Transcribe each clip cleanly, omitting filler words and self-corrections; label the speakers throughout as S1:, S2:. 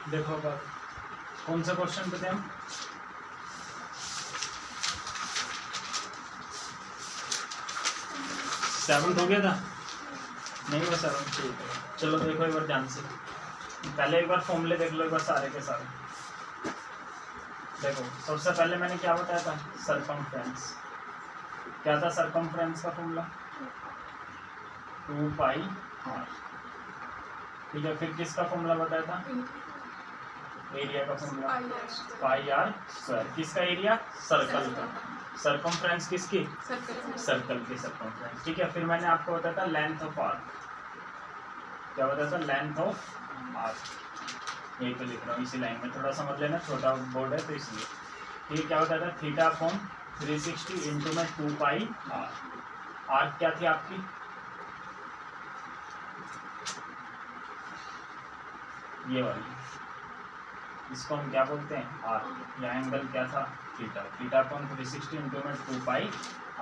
S1: देखो अब कौन सा क्वेश्चन पे थे हम? सेवन्थ हो गया था? नहीं हुआ सेवन्थ? ठीक है, चलो देखो एक बार ध्यान से, पहले एक बार फॉर्मूले देख लो एक बार सारे के सारे। देखो सबसे पहले मैंने क्या बताया था, सरकमफ्रेंस। क्या था सरकमफ्रेंस का फॉर्मूला? 2 पाई r। ठीक है, फिर किसका फॉर्मूला बताया था? एरिया का फॉर्मूला पाई r स्क्वायर। किसका एरिया? सर्कल का। सरकमफ्रेंस किसकी? सर्कल की सरकमफ्रेंस। ठीक है, फिर मैंने आपको बताया था लेंथ ऑफ आर्क। क्या बताया था? Length of arc. यही तो लिख रहा हूँ इसी लाइन में, थोड़ा समझ लेना, छोटा बोर्ड है तो इसलिए। ठीक, क्या बताया था? थीटा अपॉन 360 इंटू में 2 पाई r। आर्क क्या थी आपकी? ये वाली, इसको हम क्या बोलते हैं? आर्क। या एंगल क्या था? थीटा। थीटा अपॉन 360 इंटू में 2 पाई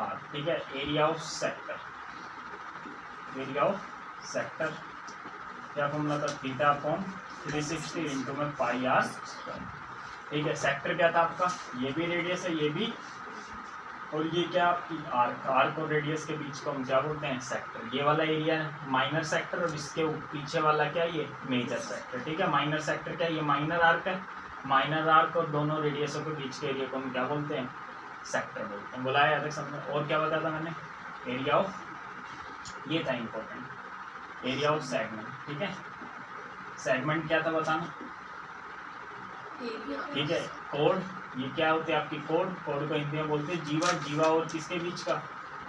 S1: r। ठीक है, area of sector. Area of sector क्या फॉर्मूला था? थीटा अपॉन 360 इंटू में पाई r स्क्वायर। ठीक है, सेक्टर क्या था आपका? ये भी रेडियस है, ये भी, और ये क्या आपकी आर्क। आर्क और रेडियस के बीच को हम क्या बोलते हैं? सेक्टर। ये वाला एरिया माइनर सेक्टर, और इसके पीछे वाला क्या? ये मेजर सेक्टर। ठीक है, माइनर सेक्टर क्या? ये माइनर आर्क है। माइनर आर्क और दोनों रेडियसों के बीच के एरिया को हम क्या बोलते हैं? सेक्टर बोलते हैं। बोला है समझ। और क्या बताया था मैंने? एरिया ऑफ, ये था इंपॉर्टेंट, एरिया ऑफ सेगमेंट। ठीक है, सेगमेंट क्या था बताना? ठीक है, कोड। ये क्या होते हैं आपकी? कोड। कोड को हिंदी में बोलते हैं जीवा। जीवा और किसके बीच का?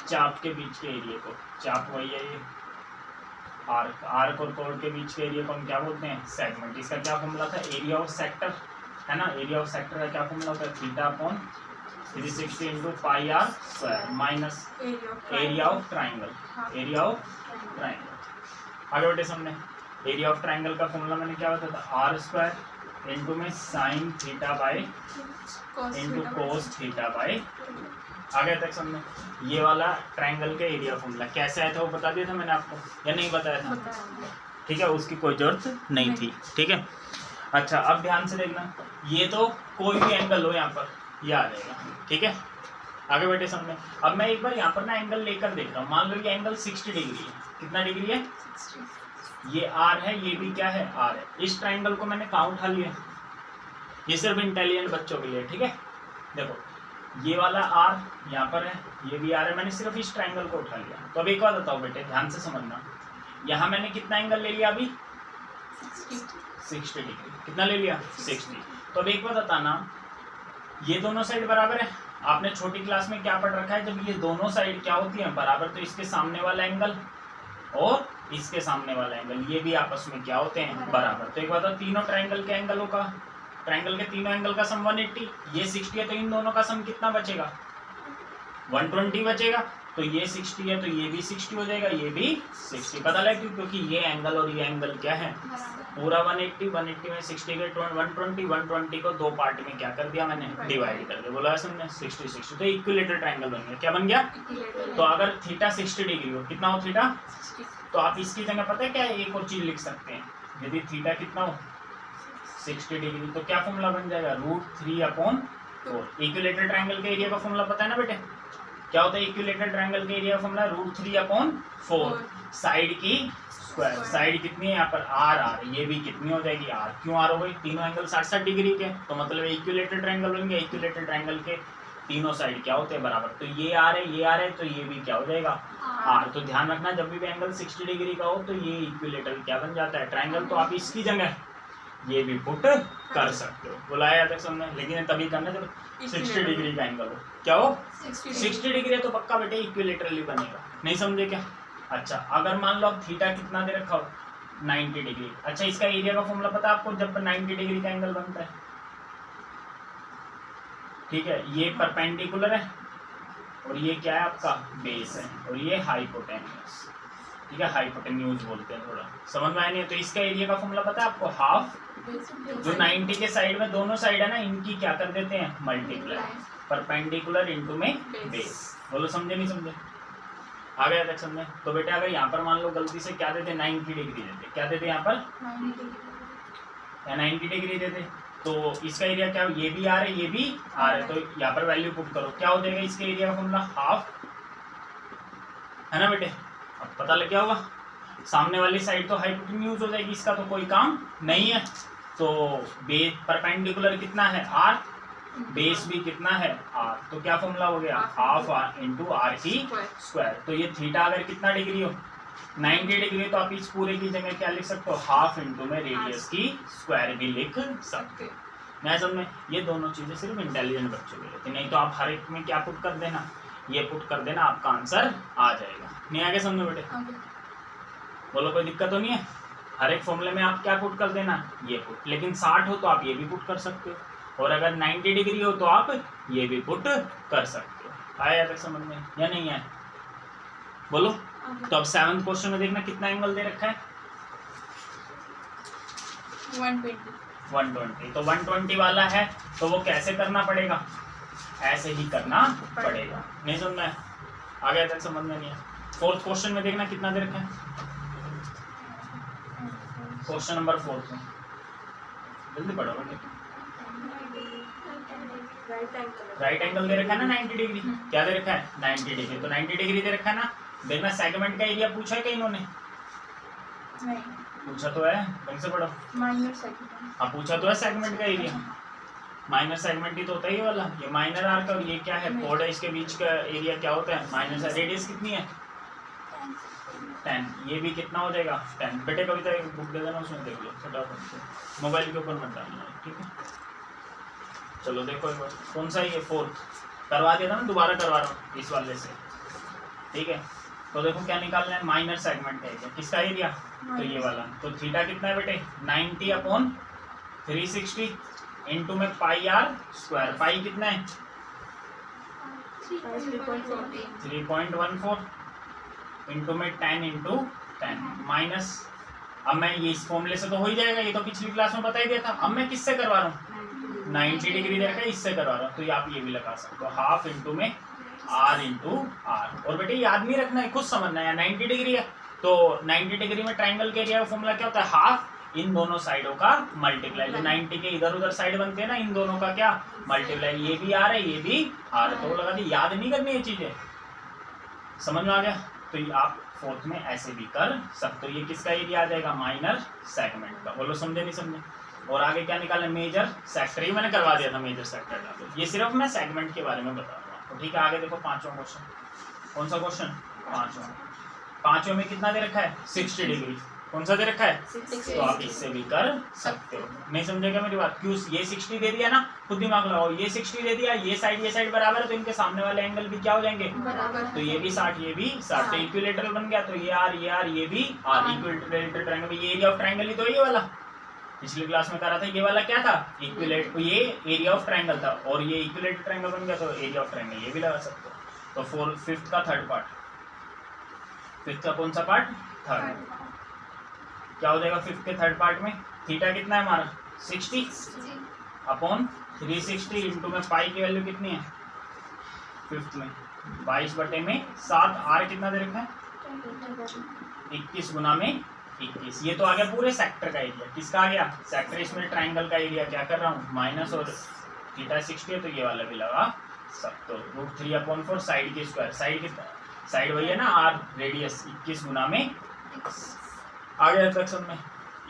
S1: चाप के बीच के एरिया को। चाप वही है ये आर्क। आर्क और कोड के बीच के एरिया को हम क्या बोलते हैं? सेगमेंट। इसका क्या फॉर्मूला था? एरिया ऑफ सेक्टर, है ना। एरिया ऑफ सेक्टर का क्या फॉर्मूला होता है? Theta upon 360 into pi r square minus area of triangle. Area of triangle. आगे बढ़े सामने। एरिया ऑफ ट्राइंगल का फॉर्मूला मैंने क्या बताया था? आर स्क्वायर इंटू में sine theta by into cos theta by. आगे तक समझे। ये वाला ट्राइंगल के एरिया फॉर्मूला कैसे आया था वो बता दिया था मैंने आपको, या नहीं बताया था? ठीक है, उसकी कोई जरूरत नहीं थी। ठीक है, अच्छा अब ध्यान से देखना, ये तो कोई भी एंगल हो यहाँ पर ये आ जाएगा। ठीक है, आगे बैठे समझे। अब मैं एक बार यहाँ पर ना एंगल लेकर देख रहा हूँ। मान लो ये एंगल 60 डिग्री है। कितना डिग्री है? ये आर है, ये भी क्या है? आर है। इस ट्राइंगल को मैंने कहाँ उठा लिया? ये सिर्फ इंटेलिजेंट बच्चों के लिए। ठीक है, देखो ये वाला आर यहाँ पर है, ये भी आर है, मैंने सिर्फ इस ट्राइंगल को उठा लिया। तो अब एक बात बताओ बेटे, ध्यान से समझना, यहाँ मैंने कितना एंगल ले लिया अभी? 60 डिग्री। कितना ले लिया? 60। तो अब एक बात बताना, ये दोनों साइड बराबर है। आपने छोटी क्लास में क्या पढ़ रखा है? जब ये दोनों साइड क्या होती है? बराबर, तो इसके सामने वाला एंगल और इसके सामने वाला एंगल ये भी आपस में क्या होते हैं? बराबर। तो एक बात, तीनों ट्राइंगल के एंगलों का, ट्राइंगल के तीनों एंगल का सम 180। ये 60 है तो इन दोनों का सम कितना बचेगा? 120 बचेगा। तो ये 60 है तो ये भी 60 हो जाएगा, ये भी 60। पता लगा क्यों? क्योंकि ये एंगल और ये एंगल क्या है? पूरा 180। 180 में 60 के 120, 120 को दो पार्ट में क्या कर दिया मैंने? डिवाइड कर दिया। बोला समझे? 60 60। तो इक्विलेटरल ट्राइंगल बन गया। क्या बन गया? तो अगर थीटा 60 डिग्री हो, कितना हो थीटा? तो आप इसकी जगह पता है क्या एक और चीज लिख सकते हैं। यदि थीटा कितना हो? 60 डिग्री, तो क्या फॉर्मूला बन जाएगा? √3/4। इक्विलेटरल ट्राइंगल के एरिया का फॉर्मूला पता है ना बेटे? क्या होता है इक्विलेटरल ट्राइंगल के एरिया का फॉर्मूला? √3/4। साइड की स्क्वायर। साइड कितनी है यहाँ पर? आर। ये भी कितनी हो जाएगी? आर। क्यों आर हो गई? तीनों एंगल 60-60 डिग्री के, तो मतलब इक्विलेटरल ट्राइंगल बन गया। इक्विलेटरल ट्राइंगल के तीनों साइड क्या होते हैं? बराबर। तो ये आर है, ये आर है, तो ये भी क्या हो जाएगा? आर। तो ध्यान रखना, जब भी एंगल 60 डिग्री का हो तो ये इक्विलेटरल क्या बन जाता है? ट्राइंगल। तो आप इसकी जगह ये भी पुट कर सकते हो। बुलाया तक समझे, लेकिन तभी करना जब 60 डिग्री का एंगल हो। क्या हो? 60 डिग्री है तो पक्का बेटे इक्विलेटरली बनेगा। नहीं समझे क्या? अच्छा, अगर मान लो अब थीटा कितना दे रखा हो? 90 डिग्री। अच्छा, इसका एरिया का फॉर्मूला पता है आपको जब 90 डिग्री का एंगल बनता है? ठीक है, ये परपेंडिकुलर है और ये क्या है आपका? बेस है, और ये हाइपोटेन्यूज। ठीक है, हाइपोटेन्यूज बोलते हैं। थोड़ा समझ में आया नहीं? तो इसका एरिया का फॉर्मूला पता है आपको? हाफ। जो 90 के साइड में दोनों साइड है ना, इनकी क्या कर देते हैं? मल्टीप्लाई। परपेंडिकुलर इंटू में बेस। बोलो समझे नहीं समझे? आ गया तक समझे? तो बेटा अगर यहाँ पर मान लो गलती से क्या देते? 90 डिग्री देते। क्या देते यहाँ पर? या 90 डिग्री दे दे, तो इसका एरिया क्या, ये भी आर है ये भी आर है, तो यहाँ पर वैल्यू पुट करो, क्या हो जाएगा इसके एरिया का फॉर्मूला, हाफ, है ना बेटे। अब पता लग गया होगा, सामने वाली साइड तो हाइपोटेन्यूज हो जाएगी, इसका तो कोई काम नहीं है। तो बेस परपेंडिकुलर कितना है आर, बेस भी कितना है आर, तो क्या फॉर्मूला हो गया, हाफ आर इंटू आर की स्क्वायर। तो ये थीटा अगर कितना डिग्री हो, 90 डिग्री, तो आप इस पूरे की जगह क्या लिख सकते हो, हाफ इंटू में रेडियस की स्क्वायर भी लिख सकते हो। मैं समझ में, ये दोनों चीजें सिर्फ इंटेलिजेंट बच्चों के लिए, नहीं तो आप हर एक में क्या पुट कर देना, ये पुट कर देना, आपका आंसर आ जाएगा। नहीं आगे समझो बेटे, बोलो कोई दिक्कत तो नहीं है, हर एक फॉर्मूले में आप क्या पुट कर देना, ये पुट, लेकिन 60 हो तो आप ये भी पुट कर सकते हो, और अगर 90 डिग्री हो तो आप ये भी पुट कर सकते हो। आया तक समझ में या नहीं आया, बोलो। तो अब 7th क्वेश्चन में देखना कितना एंगल दे रखा है, 120। तो 120 वाला है, तो वो कैसे करना पड़ेगा, ऐसे ही करना पड़ेगा। नहीं समझ में आगे तक समझ में नहीं है। 4th क्वेश्चन में देखना कितना दे रखा है, क्वेश्चन नंबर 4 में जल्दी पढ़ो बेटे। राइट एंगल दे रखा है ना 90 डिग्री, क्या दे रखा है 90 डिग्री, तो 90 डिग्री दे रखा है ना। देखना सेगमेंट का एरिया पूछा है क्या इन्होंने,
S2: नहीं
S1: पूछा तो है, ढंग से पढ़ो।
S2: माइनर सेगमेंट,
S1: हाँ पूछा तो है सेगमेंट का एरिया, माइनर सेगमेंट ही तो होता है ये वाला, ये माइनर आर्क और ये क्या है कोड है, इसके बीच का एरिया क्या होता है माइनस, रेडियस कितनी है 10, ये भी कितना हो जाएगा 10। बेटे कविता एक बुक दे देना, उसमें देख लो फटाफट से, मोबाइल के ऊपर मत डालना, ठीक है। चलो देखो एक बार, कौन सा ये 4th करवा दिया था ना, दोबारा करवा रहा हूँ इस वाले से, ठीक है। तो देखो क्या निकालना है, माइनर सेगमेंट का एरिया, किसका एरिया, तो ये वाला। तो थीटा कितना है बेटे 90/360 इंटू में पाई आर स्क्वायर, पाई कितना है 3.14 इंटू में 10 माइनस, अब मैं ये इस फॉर्मूले से तो हो ही जाएगा, ये तो पिछली क्लास में बता ही दिया था। अब मैं किससे करवा रहा हूँ 90 डिग्री दे रखा है, इससे करवा रहा हूँ, तो ये आप ये भी लगा सकते हो, हाफ इंटू में आर इंटू आर। और बेटे याद नहीं रखना है, खुद समझना है, 90 डिग्री है तो 90 डिग्री में ट्राइंगल के एरिया का फॉर्मूला क्या होता है, हाफ इन दोनों साइडों का मल्टीप्लाई, जो 90 के इधर उधर साइड बनते हैं ना, इन दोनों का क्या मल्टीप्लाई, ये भी आर है ये भी आर है, तो वो लगा दी, याद नहीं करनी ये चीजें, समझ में आ गया। तो ये आप 4th में ऐसे भी कर सकते हो। ये किसका एरिया आ जाएगा, माइनर सेगमेंट का, बोलो समझे नहीं समझे। और आगे क्या निकालना, मेजर सेक्टर, ये मैंने करवा दिया था मेजर सेक्टर का, ये सिर्फ मैं सेगमेंट के बारे में बता रहा हूँ, तो ठीक है। आगे देखो 5वां क्वेश्चन, कौन सा क्वेश्चन 5वां में कितना दे रखा है 60 डिग्री, कौन सा दे रखा है
S2: 60।
S1: तो आप इससे भी कर सकते हो। नहीं समझेगा मेरी बात, क्यों, ये 60 दे दिया ना, खुद दिमाग लगाओ, ये 60 दे दिया, ये साइड बराबर है, तो इनके सामने वाले एंगल भी क्या हो जाएंगे
S2: बराबर,
S1: तो ये भी 60 ये भी 60, तो इक्विलेटरल बन गया, तो ये आर ये भी आर, इक्विलेटरल ट्रायंगल, ये एरिया ऑफ ट्रायंगल ही तो ये वाला पिछली क्लास में करा था, ये वाला क्या था इक्विलेट, ये एरिया ऑफ ट्रायंगल था, और ये इक्विलेटरल ट्रायंगल बन गया, तो एरिया ऑफ ट्रायंगल ये भी लगा सकते हो। तो 5th का थर्ड पार्ट, 5th का कौन सा पार्ट, थर्ड, क्या हो जाएगा 5th के थर्ड पार्ट में, थीटा कितना है हमारा 60/360 इंटू में पाई की वैल्यू कितनी है 5th में 22/7, आर कितना दे रखा है 21 गुना में 21, ये तो आ गया पूरे सेक्टर का एरिया, किसका आ गया सेक्टर, इसमें ट्राइंगल का एरिया क्या कर रहा हूँ माइनस, और थीटा 60 है तो ये वाला भी लगा सकते हो, √3/4 साइड की स्क्वायर, साइड कितना, साइड वही है ना आर, रेडियस 21 गुना में, आगे तक सब में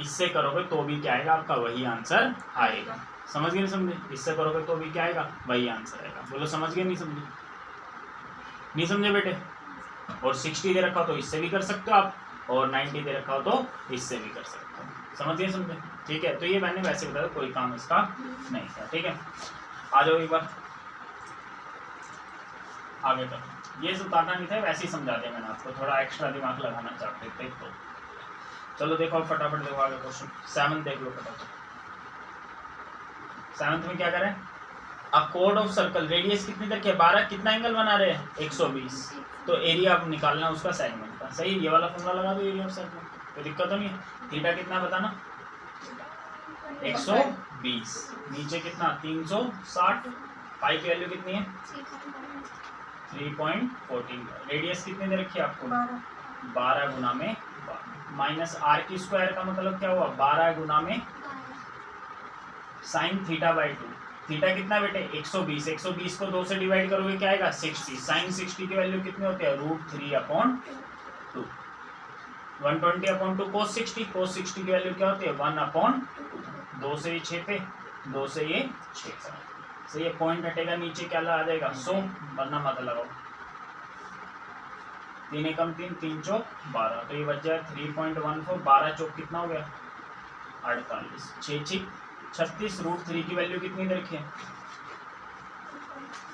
S1: इससे करोगे तो भी क्या आएगा आपका वही आंसर आएगा, समझ गए नहीं समझे, इससे करोगे तो भी क्या आएगा वही आंसर आएगा, बोलो समझ गए नहीं समझे, नहीं समझे बेटे। और 60 दे रखा हो तो इससे भी कर सकते हो आप, और 90 दे रखा हो तो इससे भी कर सकते हो, समझ गए समझे, ठीक है। तो ये मैंने वैसे बताया, कोई काम इसका नहीं था, ठीक है। आ जाओ एक बार आगे तक, ये सुताना नहीं था, वैसे ही समझा दिया मैंने आपको, थोड़ा एक्स्ट्रा दिमाग लगाना चाहते थे तो चलो देखो अब फटाफट देखो आगे क्वेश्चन 7 देख लो फटाफट। 7th में क्या करें, a code of circle, radius कितनी तक है 12, कितना एंगल बना रहे हैं 120, तो एरिया अब निकालना उसका सेगमेंट का, सही, ये वाला फॉर्मूला लगा दो एरिया ऑफ सेगमेंट, कोई दिक्कत तो नहीं है। थीटा कितना बताना 120, नीचे कितना 360, पाई की वैल्यू कितनी है 3.14, रेडियस कितनी दे रखी है आपको 12 गुना में, माइनस आर की स्क्वायर का मतलब क्या हुआ 12 गुना में साइन थीटा बाई 2, थीटा कितना बेटे 120, 120 को 2 से डिवाइड करोगे क्या आएगा 60, साइन 60 की वैल्यू कितनी होती है √3/2, 120/2 cos 60, cos 60 की वैल्यू क्या होती है 1/2, 2 से ये 6 पे, 2 से ये 6 पे, सो ये पॉइंट हटेगा नीचे क्या आ जाएगा 100, वरना मत लगाओ, 3 एकम 3, 3 चौक 12, तो ये बच जाए 3.14, 12 चौक कितना हो गया 48, 6 6 36, √3 की वैल्यू कितनी दे रखी है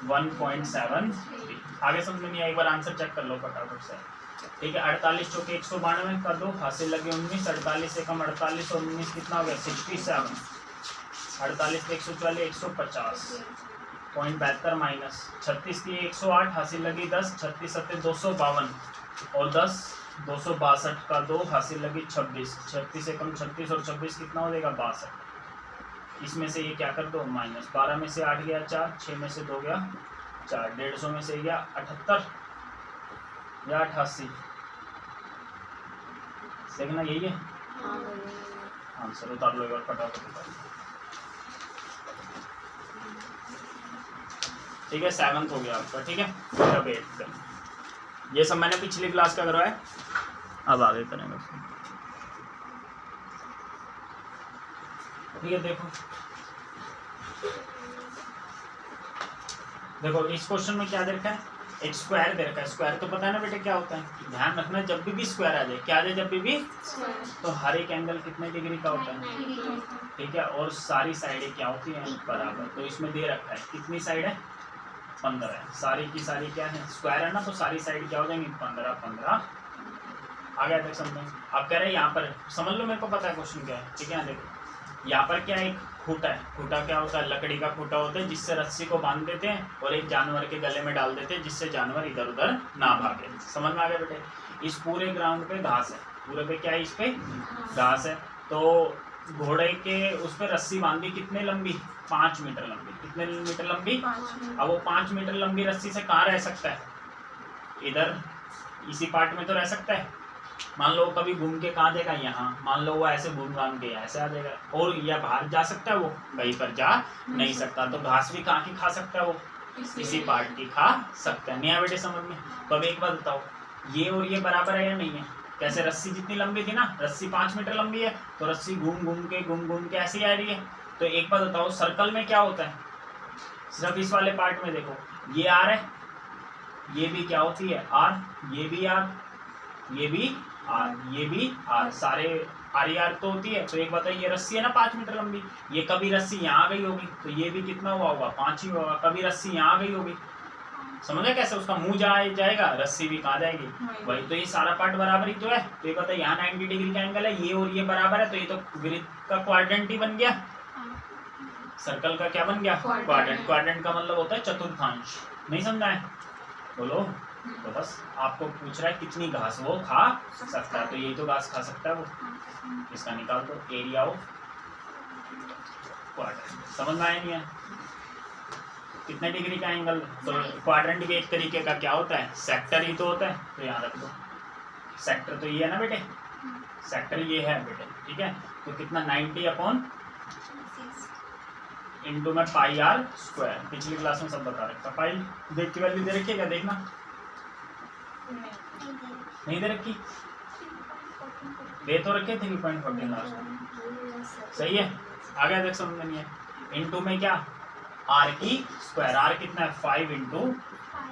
S1: 1.73, आगे समझ में नहीं आया, एक बार आंसर चेक कर लो फटाफट से, ठीक है। 48 चौके 192 कर दो, हासिल लगे 19, 48 से कम 48 और 19 कितना हो गया 67, 48 पे 140, 150, 0.72 माइनस 36 की 108, हासिल लगी 10, 36 सत्ते 252 और 10 262 का 2, हासिल लगी 26, 36 से कम 36 और 26 कितना हो जाएगा 62, इसमें से ये क्या कर दो माइनस, 12 में से 8 गया 4, 6 में से 2 गया 4, 150 में से गया 78 या 88, देखना यही है आंसर, उतार लो एक बार फटाफट उतार, ठीक है 7th हो गया आपका, ठीक है। अब 8th, ये सब मैंने पिछली क्लास का करवाया, अब आगे करेंगे, ठीक है। देखो इस क्वेश्चन में क्या दे रखा है, एक स्क्वायर दे रखा है, स्क्वायर तो पता है ना बेटे क्या होता है, ध्यान रखना जब भी स्क्वायर आ जाए, क्या आ जाए जब भी तो हर एक एंगल कितने डिग्री का होता है, ठीक है, और सारी साइडें क्या होती हैं बराबर, तो इसमें दे रखा है कितनी साइड है 15 है, सारी की सारी क्या है स्क्वायर है ना, तो सारी साइड क्या हो जाएंगी 15 15, आ गया तक समझ। आप कह रहे हैं यहाँ पर समझ लो, मेरे को पता है क्वेश्चन क्या है, ठीक है। देखो यहाँ पर क्या एक खूटा है, खूटा क्या होता है लकड़ी का खूटा होता है, जिससे रस्सी को बांध देते हैं और एक जानवर के गले में डाल देते हैं, जिससे जानवर इधर उधर ना भागे, समझ में आ गया बेटे। इस पूरे ग्राउंड पे घास है, पूरे पे क्या है इस पे घास है, तो घोड़े के उस पर रस्सी बांधी कितने लंबी 5 मीटर लंबी, कितने मीटर लंबी, अब वो 5 मीटर लंबी रस्सी से कहाँ रह सकता है, इधर इसी पार्ट में तो रह सकता है, मान लो कभी घूम के कहाँ देगा यहाँ, मान लो वो ऐसे घूम घाम के ऐसे आ जाएगा, और या बाहर जा सकता है वो कहीं पर जा नहीं सकता, तो घास भी कहाँ की खा सकता है वो इसी पार्ट की खा सकता है, नहीं आ बेटे समझ में। तो अब एक बात बताओ, ये और ये बराबर है या नहीं है, कैसे रस्सी जितनी लंबी थी ना, रस्सी 5 मीटर लंबी है, तो रस्सी घूम घूम के ऐसे ही आ रही है, तो एक बात बताओ सर्कल में क्या होता है, सिर्फ इस वाले पार्ट में देखो ये आर है, ये भी क्या होती है आर, ये भी आर, ये भी आर, ये भी आर, सारे आर तो होती है। तो एक बताइए ये रस्सी है ना 5 मीटर लंबी, ये कभी रस्सी यहाँ आ गई होगी तो ये भी कितना हुआ होगा 5 ही होगा, कभी रस्सी यहाँ आ गई होगी, समझे कैसे उसका मुंह जाएगा रस्सी भी कहाँ जाएगी वही, तो ये सारा पार्ट बराबर ही तो है। तो ये बताइए यहाँ 90 डिग्री का एंगल है, ये और ये बराबर है, तो ये तो वृत्त का क्वाड्रेंट ही बन गया, सर्कल का क्या बन गया क्वाड्रेंट, क्वाड्रेंट का मतलब होता है चतुर्थांश, नहीं समझा है बोलो। तो बस आपको पूछ रहा है कितनी घास वो खा सकता है, तो यही तो घास खा सकता है वो, इसका निकाल दो एरिया ऑफ क्वाड्रेंट, समझ में आया नहीं है कितने डिग्री का एंगल, तो क्वाड्रेंट भी एक तरीके का क्या होता है सेक्टर ही तो होता है, तो यहाँ रख दो सेक्टर, तो ये है ना बेटे सेक्टर ये है बेटे, ठीक है। तो कितना 90 इंटू में पाई आर स्क्वायर, पिछली क्लास में सब बता रखा, पाई देख की वैल्यू दे रखी है क्या, देखना नहीं दे रखी, दे तो रखे 3.14 लास्ट, सही है, आ गया देख समझ में नहीं है। इंटू में क्या आर की स्क्वायर, आर कितना है 5 इंटू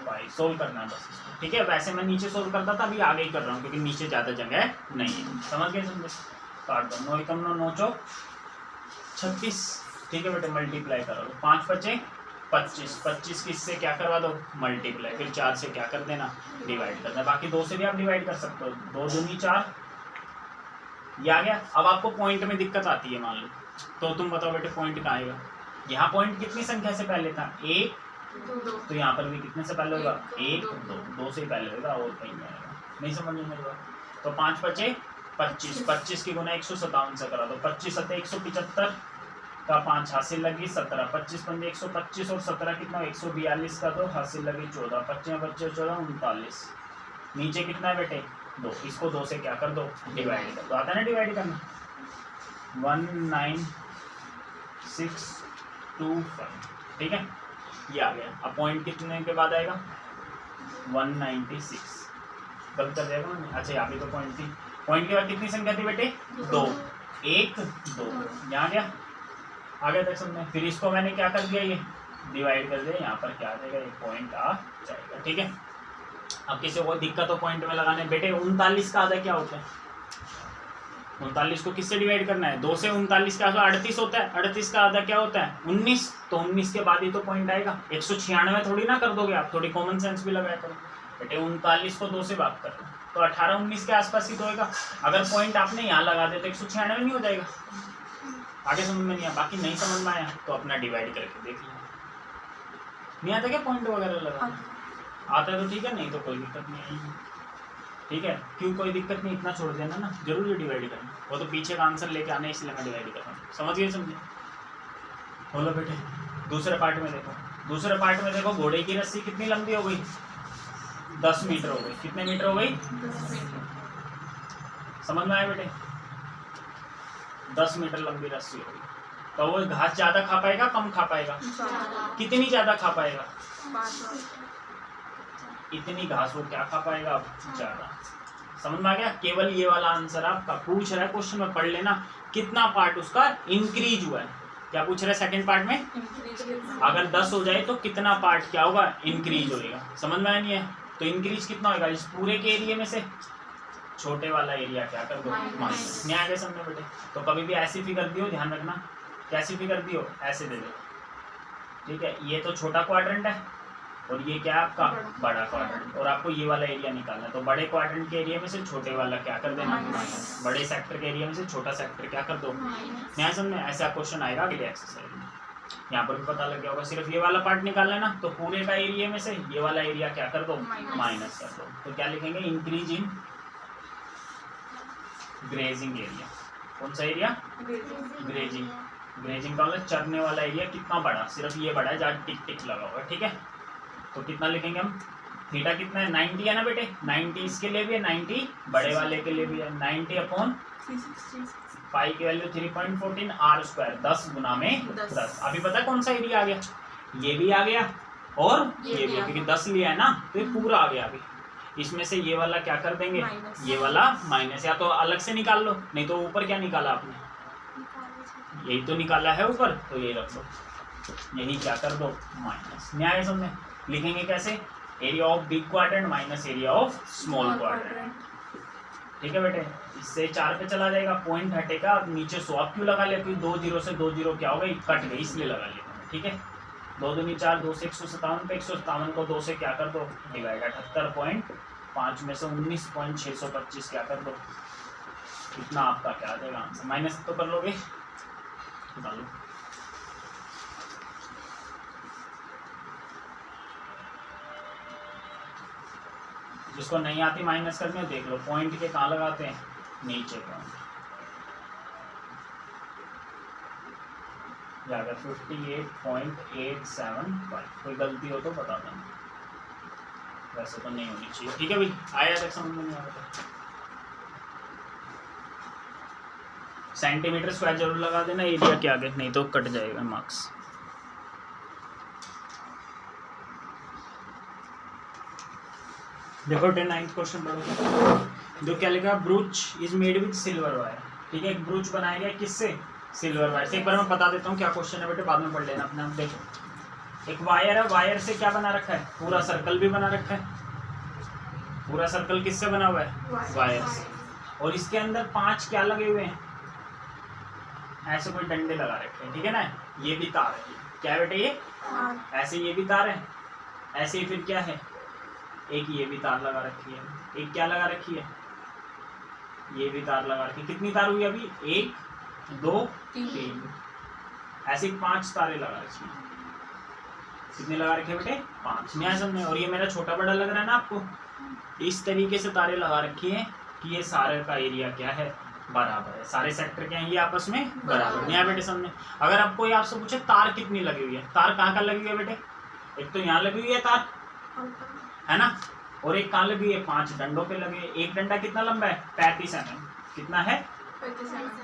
S1: 5, सोल्व करना है बस इसको, ठीक है। वैसे मैं नीचे सोल्व करता था, अभी आगे ही कर रहा हूँ क्योंकि नीचे ज़्यादा जगह नहीं है, समझ गए समझे। काट दो 9 एकम 9 चौक 36, ठीक है बेटे मल्टीप्लाई करो, 5 बचे 25, 25 किससे क्या करवा दो मल्टीप्लाई, फिर 4 से क्या कर देना डिवाइड कर देना, बाकी 2 से भी आप डिवाइड कर सकते हो, 2 दूनी 4, ये आ गया। अब आपको पॉइंट में दिक्कत आती है मान लो, तो तुम बताओ बेटे पॉइंट कहाँ आएगा, यहाँ पॉइंट कितनी संख्या से पहले था 1, तो यहाँ पर भी कितने से पहले होगा 1 2 से ही पहले होगा, और कहीं नहीं आएगा, नहीं समझ में मेरी बात। तो 5 बचे 25, 25 की गुना 157 से करा दो, 25 सत्ते 175 का 5 हासिल लगी 17, 25 पंजे 125 और 17 कितना 142 का 2 हासिल लगी 14, 25 बच्चे 14 39, नीचे कितना है बेटे 2, इसको 2 से क्या कर दो डिवाइड कर दो, आता है ना डिवाइड करना, 625, ठीक है, ये आ गया। अब पॉइंट कितने के बाद आएगा? 196, गलत कर देगा मैंने, अच्छा यहाँ पे तो पॉइंट थी। पॉइंट के बाद कितनी संख्या थी बेटे? 2, 1 2, यहाँ गया, आ गया तक समझ। फिर इसको मैंने क्या कर दिया, ये डिवाइड कर दिया, यहाँ पर क्या आ जाएगा, एक पॉइंट आ जाएगा, ठीक है। अब किसी को दिक्कत हो पॉइंट में लगाने, बेटे 39 का आधा क्या होता है? 39 को किससे डिवाइड करना है? 2 से। 39 का आधा 38 होता है, 38 का आधा क्या होता है? 19, तो 19 के बाद ही तो पॉइंट आएगा। 196 थोड़ी ना कर दोगे आप, थोड़ी कॉमन सेंस भी लगाया करो बेटे। 39 को 2 से बात कर तो 18 19 के आसपास ही तो होगा। अगर पॉइंट आपने यहाँ लगा दे तो 196 नहीं हो जाएगा। आगे समझ में नहीं आया, बाकी नहीं समझ में आया तो अपना डिवाइड करके देख लिया। नहीं आता क्या पॉइंट वगैरह लगा? आता है तो ठीक है, नहीं तो कोई दिक्कत नहीं आएगी, ठीक है। क्यों कोई दिक्कत नहीं, इतना छोड़ देना ना, जरूरी डिवाइड करना, वो तो पीछे का आंसर लेके आना, इसलिए मैं डिवाइड कर रहा हूँ। समझ गए? समझे? बोलो बेटे। दूसरे पार्ट में देखो, दूसरे पार्ट में देखो, घोड़े की रस्सी कितनी लंबी हो गई? 10 मीटर हो गई। कितने मीटर हो गई?
S2: 10 मीटर।
S1: समझ में आया बेटे? 10 मीटर लंबी रस्सी हो गई। तो वो घास ज्यादा खा पाएगा, कम खा पाएगा? कितनी ज्यादा खा पाएगा? इतनी घास वो क्या खा पाएगा? अब ज्यादा। समझ में आ गया? केवल ये वाला आंसर आपका पूछ रहा है क्वेश्चन में, पढ़ लेना कितना पार्ट उसका इंक्रीज हुआ है। क्या पूछ रहा है सेकंड पार्ट में? अगर 10 हो जाए तो कितना पार्ट क्या होगा? इंक्रीज होएगा। समझ में आया नहीं है? तो इंक्रीज कितना होगा? इस पूरे के एरिया में से छोटे वाला एरिया क्या कर दो? माइनस। नहीं आगे समझ बेटे? तो कभी भी ऐसी फिगर दियो, ध्यान रखना, कैसी फिगर दियो ऐसे दे दो, ठीक है। ये तो छोटा क्वाड्रेंट है और ये क्या है आपका? बड़ा क्वाड्रेंट। और आपको ये वाला एरिया निकालना है, तो बड़े क्वाड्रेंट के एरिया में से छोटे वाला क्या कर देना? माइनस। बड़े सेक्टर के एरिया में से छोटा सेक्टर क्या कर दो? यहाँ समझ में? ऐसा क्वेश्चन आएगा अगले एक्सरसाइज में। यहाँ पर भी पता लग गया होगा, सिर्फ ये वाला पार्ट निकालना है ना, तो पूरे का एरिया में से ये वाला एरिया क्या कर दो? माइनस कर दो। तो क्या लिखेंगे? Increase in grazing area. कौन सा एरिया? ग्रेजिंग। ग्रेजिंग का मतलब चरने वाला एरिया कितना बड़ा? सिर्फ ये बड़ा है जहाँ टिक टिक लगा हुआ है, ठीक है। तो कितना लिखेंगे हम? थीटा कितना है? 90 है ना बेटे? 90 इसके लिए भी है, 90 बड़े वाले के लिए भी है। 90/365 पाई की वैल्यू 3.14 r स्क्वायर, 10 गुना में 10। अभी पता है कौन सा एरिया आ गया? ये भी आ गया और ये भी, क्योंकि 10 लिया है ना तो ये पूरा आ गया। अभी इसमें से ये वाला क्या कर देंगे? ये वाला माइनस, या तो अलग से निकाल लो, नहीं तो ऊपर क्या निकाला आपने? यही तो निकाला है ऊपर, तो यही रख दो, यही क्या कर दो? माइनस। न्याय समझे? लिखेंगे कैसे? Area of big quadrant minus area of small quadrant, ठीक है बेटे। इससे 4 पे चला जाएगा, पॉइंट हटेगा, अब नीचे 100 क्यों लगा लिया? क्योंकि 2 0 से 2 0 क्या हो गई? कट गई, इसलिए लगा लिया, ठीक है। 2 दूनी 4, 2 से 157 पे 157 को 2 से क्या कर दो? डिवाइड। 78.5 में से 19.625 क्या कर दो? इतना आपका क्या आ जाएगा आंसर? माइनस तो कर लोगे, डालो। जिसको नहीं आती माइनस करने, देख लो पॉइंट के कहाँ लगाते हैं? नीचे पॉइंट। जाएगा 58.875। कोई गलती हो तो बता देना, वैसे तो नहीं होनी चाहिए, ठीक है भाई। आया तक समझ में नहीं आ रहा? सेंटीमीटर स्क्वायर जरूर लगा देना एरिया के आगे, नहीं तो कट जाएगा मार्क्स। देखो 9th क्वेश्चन पढ़ो, जो क्या लिखा? ब्रूच is made with silver wire, ठीक है। एक ब्रूच बनाया गया किससे? सिल्वर वायर से। एक बार मैं बता देता हूँ क्या क्वेश्चन है बेटे, बाद में पढ़ लेना अपने आप। देखो एक वायर है, वायर से क्या बना रखा है? पूरा सर्कल भी बना रखा है। पूरा सर्कल किससे बना हुआ है? वायर से। और इसके अंदर 5 क्या लगे हुए हैं? ऐसे कोई डंडे लगा रखे हैं, ठीक है ना। ये भी तार है, क्या है बेटे? ये ऐसे ये भी तार है, ऐसे ही फिर क्या है? एक ये भी तार लगा रखी है, एक क्या लगा रखी है? ये भी तार लगा रखी है। कितनी तार हुई अभी? 1 2 3, ऐसे 5 तारे लगा रखी है। कितने लगा रखे बेटे? 5। न्याय समझे? और ये मेरा छोटा बड़ा लग रहा है ना आपको? इस तरीके से तारे लगा रखी है कि ये सारे का एरिया क्या है? बराबर है। सारे सेक्टर क्या है ये आपस में? बराबर। न्याय बेटे समझे? अगर आपको ये आपसे पूछे तार कितनी लगी हुई है, तार कहाँ कहाँ लगी हुई है बेटे? एक तो यहाँ लगी हुई है तार, है ना, और एक कहाँ लगी है? 5 डंडों पे लगे। एक डंडा कितना लंबा है? 35 mm। कितना है?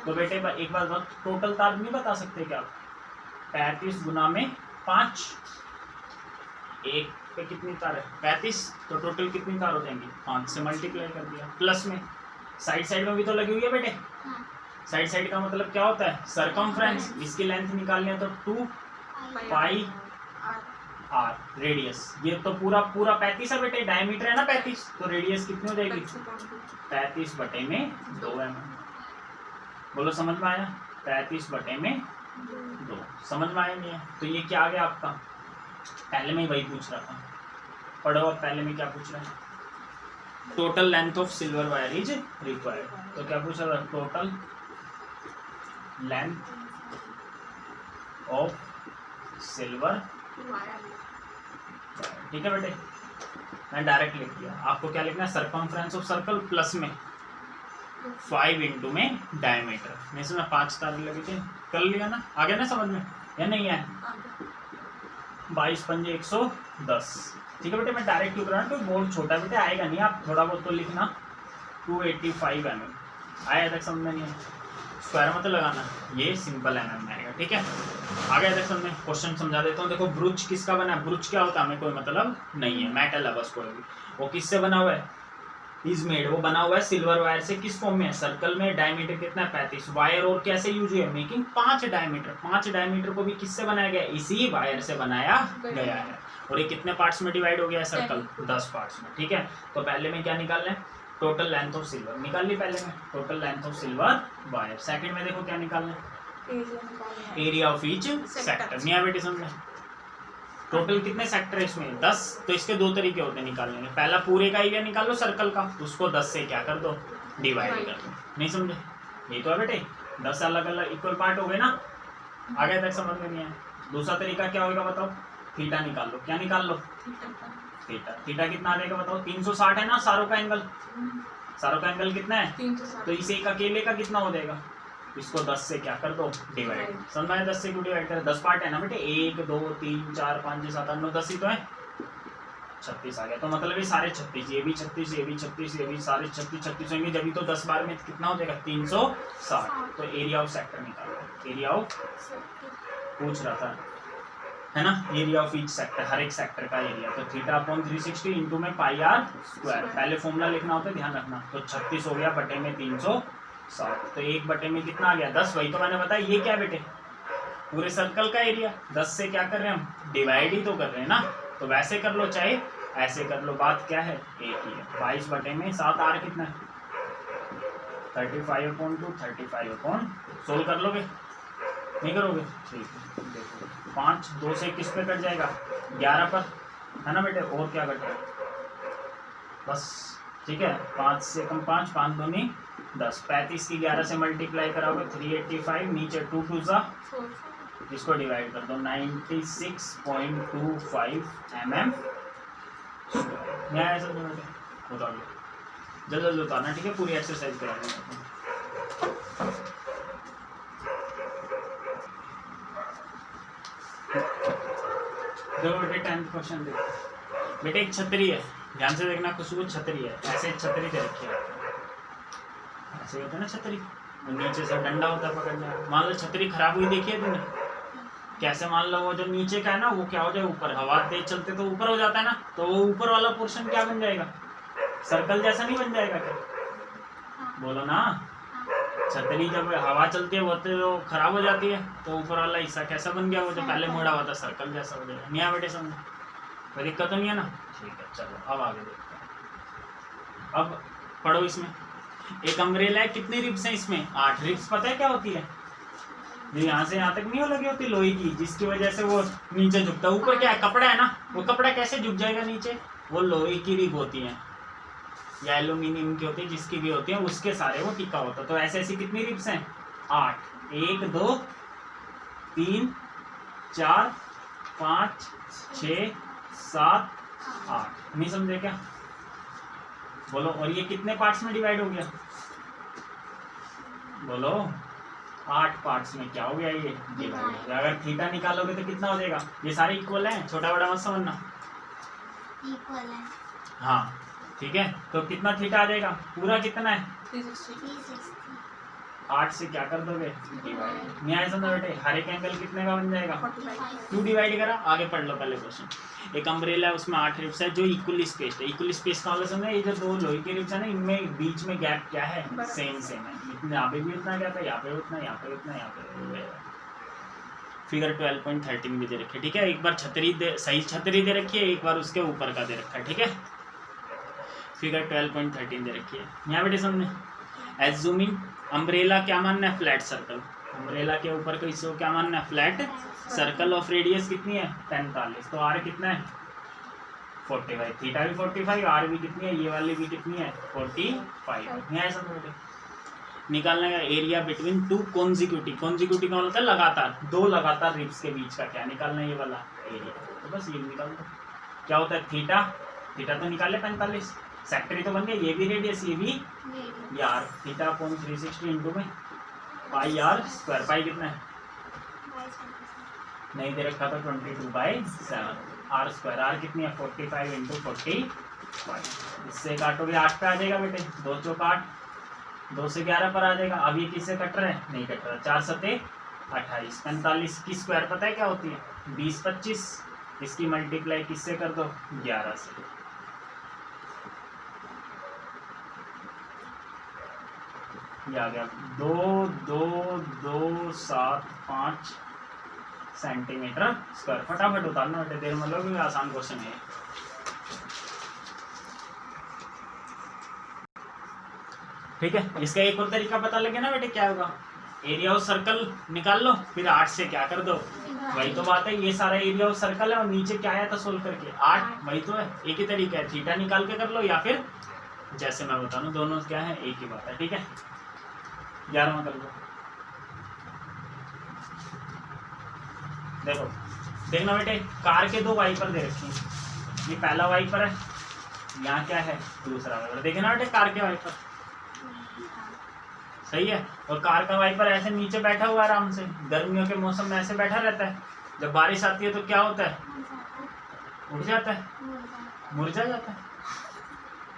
S1: तो बेटे एक बार टोटल तार नहीं बता सकते क्या आप? 35 गुना में 5, एक पे कितनी तार है 35, तो टोटल कितनी तार हो जाएंगी 5 से मल्टीप्लाई कर दिया, प्लस में साइड साइड में भी तो लगी हुई है बेटे।
S2: हाँ,
S1: साइड साइड का मतलब क्या होता है सरकमफ्रेंस, इसकी लेंथ निकालनी है तो 2 पाई आर रेडियस, ये तो पूरा पूरा 35 है बेटे, डायमीटर है ना 35, तो रेडियस कितनी हो जाएगी 35 बटे में 2 mm। बोलो समझ में आया, 35 बटे में 2, समझ में आया नहीं है? तो ये क्या आ गया आपका, पहले में ही वही पूछ रहा था, पढ़ो अब पहले में क्या पूछ रहा है, total length of silver wire is required. तो क्या पूछ रहा है, टोटल लेंथ ऑफ सिल्वर, ठीक है बेटे, मैं डायरेक्ट लिख दिया। आपको क्या लिखना है, सरकमफ्रेंस ऑफ सर्कल प्लस में 5 इंटू में डायमीटर, मैं इसमें 5 तारे लगे थे, कर लिया ना, आ गया ना समझ में या नहीं है? 22 पंजे 110, ठीक है बेटे, मैं डायरेक्ट लिख रहा हूँ क्योंकि बोर्ड छोटा बेटे आएगा नहीं, आप थोड़ा बहुत तो लिखना। 285 mm आया तक समझ में नहीं है, स्क्वायर मत लगाना, ये सिंपल mm में आएगा, ठीक है। आगे तक समझ में, क्वेश्चन समझा देता हूँ। देखो ब्रुच किसका बना है, ब्रुच क्या होता है हमें कोई मतलब नहीं है, मेटल है बस कोई भी, वो किससे बना हुआ है, इज मेड, वो बना हुआ है सिल्वर वायर से, किस फॉर्म में है, सर्कल में, डायमीटर कितना है 35, वायर और कैसे यूज हुई है, मेकिंग 5 डायमीटर, 5 डायमीटर को भी किससे बनाया गया, इसी वायर से बनाया गया है, और ये कितने पार्ट्स में डिवाइड हो गया है सर्कल, 10 पार्ट्स में, ठीक है। तो पहले में क्या निकालना है, टोटल लेंथ ऑफ सिल्वर निकाल ली पहले में, total length of silver wire. Second में देखो क्या निकालना है, एरिया ऑफ ईच सेक्टर, नहीं बेटे समझ, टोटल कितने सेक्टर है इसमें 10, तो इसके 2 तरीके होते हैं निकालने के, पहला पूरे का एरिया निकाल लो सर्कल का, उसको 10 से क्या कर दो डिवाइड कर दो, नहीं समझे, ये तो है बेटे 10 अलग अलग इक्वल पार्ट हो गए ना, आगे तक समझ में नहीं है। दूसरा तरीका क्या होगा बताओ, थीटा निकाल लो, क्या निकाल लो थीटा, थीटा कितना आ जाएगा बताओ, 360 है ना सारों का एंगल, सारों का एंगल कितना है,
S2: 360,
S1: तो इसे एक अकेले का कितना हो जाएगा, इसको 10 से क्या कर दो डिवाइड, समझ में आया, 10 से क्यों डिवाइड करें, 10 पार्ट है ना बेटे, 1 2 3 4 5 6 7 8 9 10 ही तो है, 36 आ गया, तो मतलब ये सारे 36, ये भी 36, ये भी 36, ये भी सारे 36 होंगे, जब भी तो 10 बार में कितना हो जाएगा 360, तो एरिया ऑफ सेक्टर निकालो, एरिया ऑफ पूछ रहा था है ना, एरिया ऑफ ईच सेक्टर, हर एक सेक्टर का एरिया, तो थीटा अपॉन 360 इंटू में पाई आर स्क्वायर, पहले फॉर्मूला लिखना होता है ध्यान रखना, तो 36 हो गया बटे में 360, तो 1 बटे में कितना आ गया 10, वही तो मैंने बताया, ये क्या बेटे पूरे सर्कल का एरिया, 10 से क्या कर रहे हैं हम डिवाइड ही तो कर रहे हैं ना, तो वैसे कर लो चाहे ऐसे कर लो, बात क्या है एक ही है। 22 बटे में 7 आर कितना है 35/2, 35/, सोल्व कर लोगे नहीं करोगे, ठीक है, देखो 5 2 से किस पे कट जाएगा 11 पर, है ना बेटे, और क्या कट है बस, ठीक है, 5 से कम 5, 5 दूनी 10, 35 की 11 से मल्टीप्लाई कराओगे 385, नीचे 2 2 जा, इसको डिवाइड कर दो 96.25 mm, न्याय समझ में बताओ, जल्द जल्द उतारना, ठीक है, पूरी एक्सरसाइज कराना। देखो बेटे 10th क्वेश्चन देखो, बेटे एक छतरी है, ध्यान से देखना, खुशबू छतरी है, ऐसे छतरी दे रखी है, ऐसे होता है ना छतरी, नीचे से डंडा होता है पकड़ने, मान लो छतरी खराब हुई देखी है तुमने, कैसे मान लो वो जो नीचे का है ना वो क्या हो जाए ऊपर, हवा तेज चलते तो ऊपर हो जाता है ना, तो वो ऊपर वाला पोर्शन क्या बन जाएगा, सर्कल जैसा नहीं बन जाएगा क्या, बोलो ना, छतरी जब हवा चलती है वो तो खराब हो जाती है, तो ऊपर वाला हिस्सा कैसा बन गया, वो जो पहले मोड़ा हुआ था सर्कल जैसा हो जाएगा, नहीं आ बेटे समझ, कोई दिक्कत तो नहीं है ना, ठीक है चलो अब आगे देखते हैं। अब पढ़ो इसमें, एक अम्ब्रेला है, कितनी रिब्स हैं इसमें 8 रिब्स, पता है क्या होती है, यहाँ से यहाँ तक नहीं हो लगी होती लोहे की, जिसकी वजह से वो नीचे झुकता है, ऊपर क्या है कपड़ा है ना, वो कपड़ा कैसे झुक जाएगा नीचे, वो लोहे की रिब होती है या एल्यूमिनियम की होती है, जिसकी भी होती है उसके सारे वो टिका होता है, तो ऐसे ऐसी कितनी रिब्स हैं 8, 1 2 3 4 5 6 7 8, नहीं समझे क्या, बोलो, और ये कितने पार्ट्स में डिवाइड हो गया, बोलो 8 पार्ट्स में क्या हो गया ये डिवाइड, अगर थीटा निकालोगे तो कितना हो जाएगा, ये सारे इक्वल हैं, छोटा बड़ा मत समझना,
S2: इक्वल है,
S1: हाँ ठीक है, तो कितना थीटा आ जाएगा, पूरा कितना है
S2: 360,
S1: 8 से क्या कर दोगे डिवाइड। नहीं आया समझ बेटे, हर एक एंगल कितने का बन जाएगा
S3: 45
S1: 2 डिवाइड करा। आगे पढ़ लो पहले क्वेश्चन। एक अम्ब्रेला है उसमें 8 रिब्स है जो इक्वली स्पेस्ड है। इक्वली स्पेस का मतलब समझे, ये जो दो लोहे के रिब्स है ना इनमें बीच में गैप क्या है
S3: बराबर।
S1: सेम सेम है। इतने यहाँ पे भी उतना गैप है, यहाँ पे उतना, यहाँ पे उतना, यहाँ पे। फिगर 12.13 भी दे रखी है ठीक है। एक बार छतरी दे, सही छतरी दे रखी है, एक बार उसके ऊपर का दे रखा है ठीक है। फिगर 12.13 दे रखी है यहाँ बेटे समझे। एज्यूमिंग अम्ब्रेला क्या मानना है फ्लैट सर्कल। अम्ब्रेला के ऊपर का इसको क्या मानना है फ्लैट सर्कल ऑफ रेडियस कितनी है 45। तो आर कितना है 45, थीटा भी 45, आर भी कितनी है ये वाली भी कितनी है 45। यहाँ ऐसा बेटे निकालने का area between two consecutive. Consecutive का मतलब लगातार, दो लगातार रिब्स के बीच का क्या निकालना है ये वाला एरिया। तो बस ये निकाल दो। क्या होता है थीटा, थीटा तो निकाले 45, सेक्टरी तो बन गया, ये भी रेडियस ये भी यार। थीटा अपॉन 360 इंटू में पाई आर स्क्वायर। पाई कितना है नहीं दे रखा था 22/7 आर स्क्वायर। आर कितनी है 45 इंटू 45। इससे काटोगे 8 पे आ जाएगा बेटे, 2 चौक 8, 2 से 11 पर आ जाएगा। अब ये किससे कट रहा है नहीं कट रहा। 4 सते 28, 45 की स्क्वायर पता है क्या होती है 20 25। इसकी मल्टीप्लाई किससे कर दो 11 से। ये आ गया 2.7 सेंटीमीटर स्क्वायर। फटाफट उतारना बेटे, देर मतलब आसान क्वेश्चन है। ठीक है, इसका एक और तरीका पता लगे ना बेटे क्या होगा, एरिया ऑफ सर्कल निकाल लो, फिर 8 से क्या कर दो वही तो बात है। ये सारा एरिया ऑफ सर्कल है और नीचे क्या आया था सोल्व करके 8, वही तो है। एक ही तरीका है, थीटा निकाल के कर लो या फिर जैसे मैं बता रहा हूँ, दोनों क्या है एक ही बात है ठीक है। 11वां कर लो। देखो देखना बेटे, कार के 2 वाइपर दे रखे हैं। ये पहला वाइपर है, यहाँ क्या है दूसरा वाइपर। देखे ना बेटे कार के वाइपर सही है। और कार का वाइपर ऐसे नीचे बैठा हुआ आराम से, गर्मियों के मौसम में ऐसे बैठा रहता है। जब बारिश आती है तो क्या होता है उड़ जाता है, मुरझा जाता है।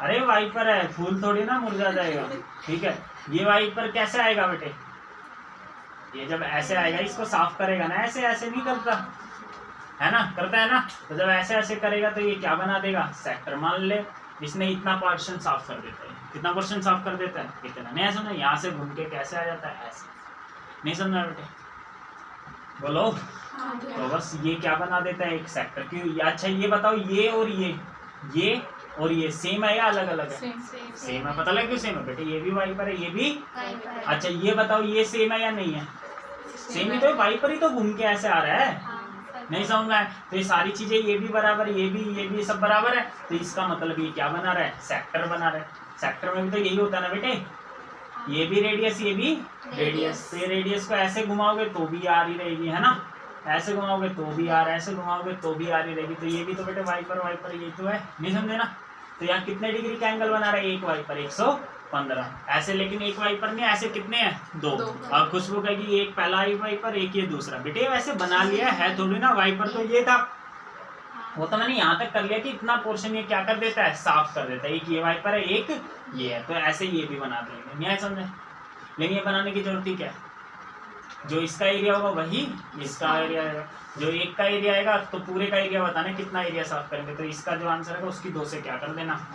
S1: अरे वाइपर है, फूल थोड़ी ना मुरझा जाएगा ठीक है। ये वाइपर कैसे आएगा बेटे, ये जब ऐसे आएगा इसको साफ करेगा ना, ऐसे ऐसे नहीं करता है ना, करता है ना। तो जब ऐसे ऐसे करेगा तो ये क्या बना देगा सेक्टर। मान ले इसने इतना पोर्शन साफ कर देता है, कितना पोर्शन साफ कर देता है इतना। नहीं समझा, यहाँ से घूम के कैसे आ जाता है ऐसे। नहीं समझा बेटे बोलो। तो बस ये क्या बना देता है एक सेक्टर। क्यों अच्छा ये बताओ, ये और ये सेम है या अलग अलग है सेम है। पता लगा क्यों सेम है बेटे, ये भी वाइपर है ये भी। अच्छा ये बताओ ये सेम है या नहीं है सेम ही तो है, वाइपर ही तो घूम के ऐसे आ रहा है। नहीं समझ में आया तो ये सारी चीजें ये भी बराबर, ये भी सब बराबर है। तो इसका मतलब ये क्या बना रहा है सेक्टर बना रहा है। सेक्टर में भी तो यही होता है ना बेटे, ये भी रेडियस ये भी रेडियस। तो ये रेडियस को ऐसे घुमाओगे तो भी आ रही रहेगी है ना, ऐसे घुमाओगे तो भी आ रहा है, ऐसे घुमाओगे तो भी आ रही रहेगी। तो ये भी तो बेटे वाइपर ये तो है। नहीं समझे ना। तो यहाँ कितने डिग्री का एंगल बना रहा है एक वाइपर 115 ऐसे। लेकिन एक वाइपर नहीं, ऐसे कितने हैं 2। और खुशबू कहेगी एक पहला वाइपर एक ये दूसरा। बेटे वैसे बना लिया है थोड़ी ना, वाइपर तो ये था, वो तो मैंने यहाँ तक कर लिया कि इतना पोर्शन ये क्या कर देता है साफ कर देता है। एक ये वाइपर है एक ये है, तो ऐसे ये भी बना देंगे। नहीं समझे। लेकिन ये बनाने की जरूरत ही क्या है, जो इसका एरिया होगा वही इसका एरिया आएगा। जो एक का एरिया आएगा तो पूरे का एरिया बताना कितना एरिया साफ करेंगे। तो इसका जो आंसर है उसकी 2 से क्या कर देना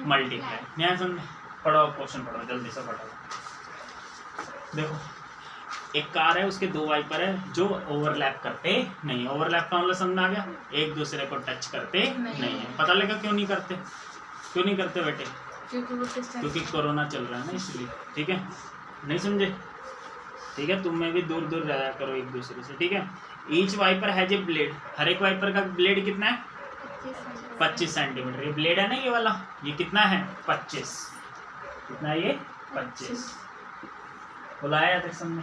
S1: मल्टीप्लाई। नहीं समझे। पढ़ो क्वेश्चन पढ़ो जल्दी से पढ़ो। देखो एक कार है उसके 2 वाइपर है जो ओवरलैप करते नहीं। ओवरलैप का मतलब समझ आ गया, एक दूसरे को टच करते नहीं है। पता लगा क्यों नहीं करते बेटे, क्योंकि कोरोना चल रहा है ना इसलिए। ठीक है नहीं समझे ठीक है। तुम में भी दूर दूर रहा करो एक दूसरे से ठीक है। Each wiper has a blade, हर एक वाइपर का ब्लेड कितना है 25 सेंटीमीटर। ये ब्लेड है ना ये वाला, ये कितना है 25। कितना है ये 25। बुलाया तक समझे।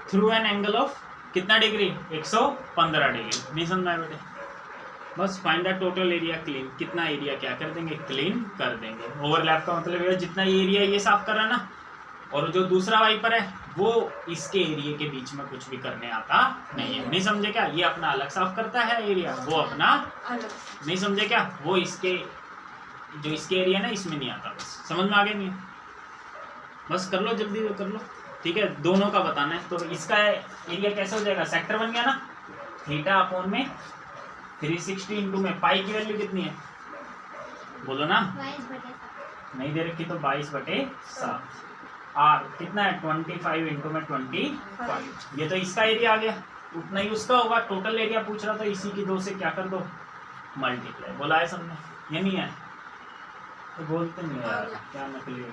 S1: थ्रू एन एंगल ऑफ कितना डिग्री 115 डिग्री। नहीं समझा बेटे। बस find the total area clean, कितना एरिया क्या कर देंगे क्लीन कर देंगे। ओवरलैप का मतलब है जितना एरिया ये साफ कर रहा है ना, और जो दूसरा वाइपर है वो इसके एरिया के बीच में कुछ भी करने आता नहीं है। नहीं समझे क्या, ये अपना अलग साफ करता है एरिया, वो अपना अलग। नहीं समझे क्या, वो इसके जो इसके एरिया ना इसमें नहीं आता। बस समझ में आ गया नहीं। बस कर लो, जल्दी कर लो। ठीक है, दोनों का बताना है। तो इसका एरिया कैसे हो जाएगा, सेक्टर बन गया ना, थीटा अपॉन में 360 इंटू में पाई की वैल्यू कितनी है बोलो ना,
S2: 22/7।
S1: नहीं दे रखी तो 22/7। आर कितना है 25 इंटू में 25। ये तो इसका एरिया आ गया, उतना ही उसका होगा। टोटल एरिया पूछ रहा था, इसी की 2 से क्या कर दो मल्टीप्लाई। बोला है सबने, ये नहीं है तो बोलते नहीं यार, क्या नकली है।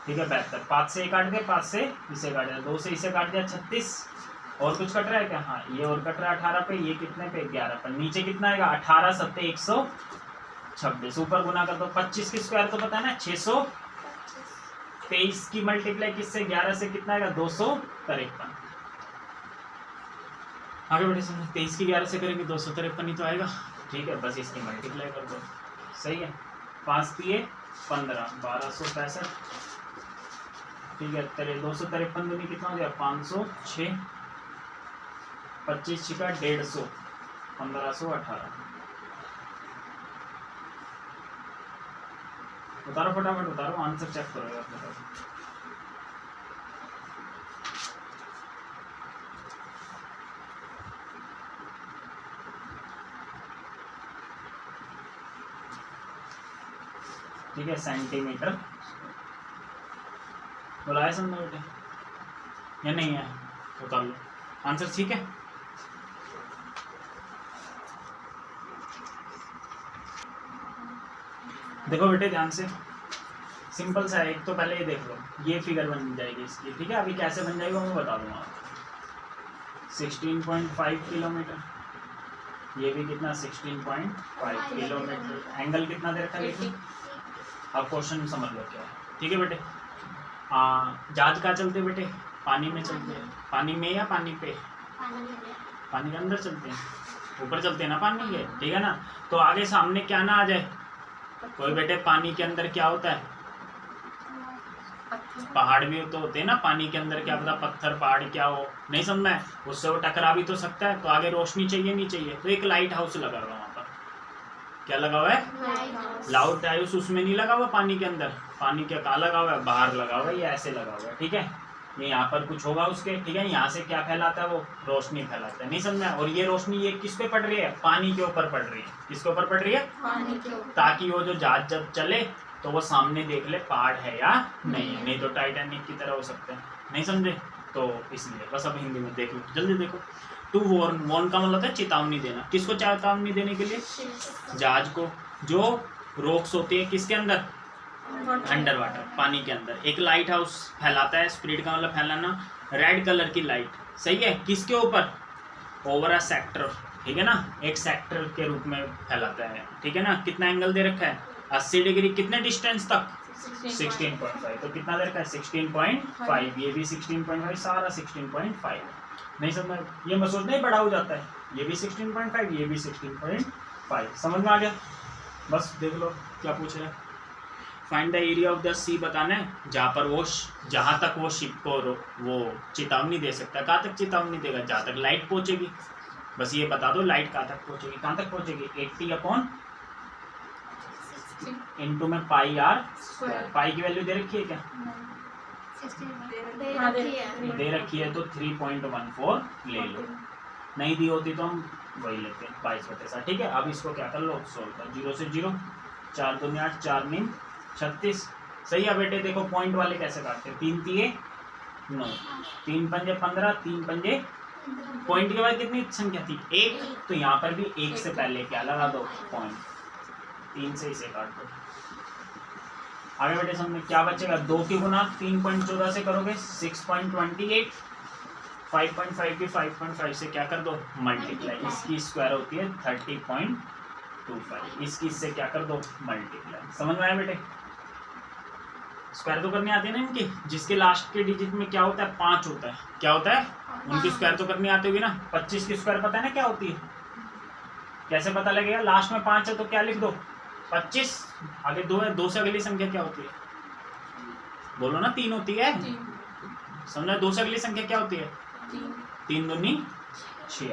S1: ठीक है 72, 5 से 1 काट दे, 5 से इसे काट दिया, 2 से इसे काट दिया 36। और कुछ कट रहा है क्या, हाँ ये और कट रहा है 18 पे, ये कितने पे 11 पर। नीचे कितना आएगा 18 7 126, ऊपर गुना कर दो। 25 की स्क्वायर तो पता है ना 600। 23 की मल्टीप्लाई किससे 11 से कितना आएगा 253। आगे बढ़े समझ, 23 की 11 से करेंगे 253 ही तो आएगा। ठीक है, बस इसकी मल्टीप्लाई कर दो, सही है। 5 दिए 15, 1265। ठीक है, तेरे 253 दूनी कितना हो गया 506, 25 छिका 150, 1518। उतारो फटाफट उतारो, आंसर चेक करो यार फटाफट। ठीक है, सेंटीमीटर बोला है समझो बेटे, या नहीं है उतार लो आंसर। ठीक है, देखो बेटे ध्यान से, सिंपल सा है। एक तो पहले ये देख लो, ये फिगर बन जाएगी इसकी। ठीक है, अभी कैसे बन जाएगा मैं बता दूंगा आपको। 16.5 किलोमीटर, ये भी कितना 16.5 किलोमीटर। एंगल कितना दे रखा है देखिए, अब क्वेश्चन समझ लो क्या है। ठीक है बेटे, जहाज कहाँ चलते हैं बेटे, पानी में चलते हैं। पानी में या पानी पे, पानी के अंदर चलते हैं, ऊपर चलते हैं ना पानी के। ठीक है ना, तो आगे सामने क्या ना आ जाए कोई बेटे, पानी के अंदर क्या होता है, पहाड़ भी तो होते हैं ना पानी के अंदर, क्या पता पत्थर पहाड़ क्या हो, नहीं समझ में, उससे वो टकरा भी तो सकता है। तो आगे रोशनी चाहिए नहीं चाहिए, तो एक लाइट हाउस लगा हुआ है वहाँ पर। क्या लगा हुआ है, लाइट हाउस। उसमें नहीं लगा हुआ पानी के अंदर, पानी के कहाँ लगा हुआ है, बाहर लगा हुआ है, ये ऐसे लगा हुआ है। ठीक है, ये यहाँ पर कुछ होगा उसके। ठीक है, यहाँ से क्या फैलाता है, वो रोशनी फैलाता है, नहीं समझ में। और ये रोशनी ये किस पे पड़ रही है, पानी के ऊपर पड़ रही है। किसके ऊपर पड़ रही है,
S2: पानी के ऊपर,
S1: ताकि वो जो जहाज जब चले तो वो सामने देख ले पहाड़ है या नहीं है, नहीं तो टाइटैनिक की तरह हो सकते हैं, नहीं समझे। तो इसलिए बस अब हिंदी में देख लो, जल्दी देखो। टू वॉर्न, वॉर्न का मतलब है चेतावनी देना। किसको चेतावनी देने के लिए, जहाज को। जो रोक्स होती है किसके अंदर, अंडर वाटर, पानी के अंदर। एक लाइट हाउस फैलाता है, स्प्रिट का मतलब फैलाना, रेड कलर की लाइट, सही है। किसके ऊपर, ओवर अ सेक्टर। ठीक है ना, एक सेक्टर के रूप में फैलाता है। ठीक है ना, कितना एंगल दे रखा है 80 डिग्री, कितने डिस्टेंस तक 16.5। तो कितना दे रखा है 16.5, ये भी 16.5, सारा 16.5। नहीं समझ, ये मैं सोचना ही बड़ा हो जाता है, ये भी 16.5, ये भी 16.5। समझ में आ गया, बस देख लो क्या पूछ रहा है। Find the area of the sea बताना है, जहाँ पर वो जहाँ तक वो शिप को वो चेतावनी दे सकता है। कहाँ तक चेतावनी देगा, जहाँ तक लाइट पहुँचेगी। बस ये बता दो लाइट कहाँ तक पहुँचेगी, कहाँ तक पहुँचेगी 80/, इंटू में पाई आर स्क्वायर। पाई की वैल्यू दे रखी है क्या, दे रखी है तो 3.14 ले लो, नहीं दी होती तो हम वही लेते हैं 22/7। ठीक है, अब इसको क्या कर लो, सोल्व कर। 0 से 0, 4 दूनी 8, 4 नीम 36। सही है बेटे, देखो पॉइंट वाले कैसे काटते हैं, 3 तिये 9, 3 पंजे 15, 3 पंजे। पॉइंट के बाद कितनी संख्या थी 1, तो यहाँ पर भी 1 से पहले क्या लगा दो पॉइंट, 3 से इसे काट दो। आगे बेटे समझ क्या बचेगा, 2 की गुना 3.14 से करोगे 6.28, 5.5 की 5.5 से क्या कर दो मल्टीप्लाई, इसकी स्क्वायर होती है 30.25, इसकी इससे क्या कर दो मल्टीप्लाई। समझ में आया बेटे, स्क्वायर तो करनी आती है ना इनकी, जिसके लास्ट के डिजिट में क्या होता है 5 होता है, क्या होता है, उनकी स्क्वायर तो करनी आती होगी ना। 25 की स्क्वायर पता है ना क्या होती है, कैसे पता लगेगा, लास्ट में 5 है तो क्या लिख दो 25, आगे 2 है, 2 से अगली संख्या क्या होती है, बोलो ना 3 होती है, समझा। 2 से अगली संख्या क्या होती है 3 दूनी